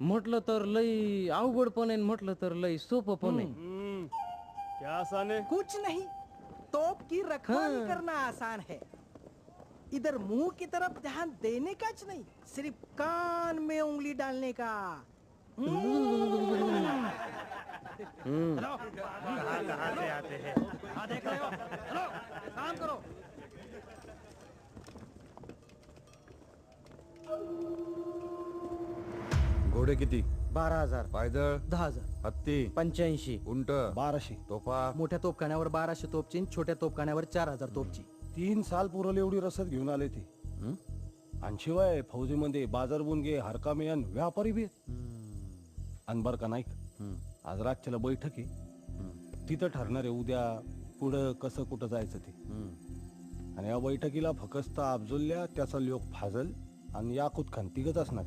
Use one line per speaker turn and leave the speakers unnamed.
म्हटलं तर लई अवघड पण आहे, म्हटलं तर लई सोपं पण आहे.
क्या आसान है?
कुछ नहीं, तोप की रखवाली
हाँ।
करना आसान है। इधर मुंह की तरफ ध्यान देने का च नहीं, सिर्फ कान में उंगली डालने का।
कहाँ से आते हैं?
हाँ देख रहे हो, चलो काम करो।
घोडे किती?
12,000,
पायदळ?
10,000,
हत्ती?
85,
उंट?
1200.
तोफा?
मोठ्या तोपखान्यावर 1200 तोपची आणि छोट्या तोपखान्यावर 4,000 तोपची।
3 साल पुरवली एवढी रसद घेऊन आले ते. आणि शिवाय फौजीमध्ये बाजार बुनगे हरकामे आणि व्यापारी बी आहेत. आणि बरं का नाईक, आज रातच्याला बैठक आहे. तिथं ठरणार आहे उद्या पुढं कसं कुठं जायचं ते. आणि या बैठकीला फकस्त अफजुल्ल्या, त्याचा लोक फाजल आणि याकूत खान तिघच असणार.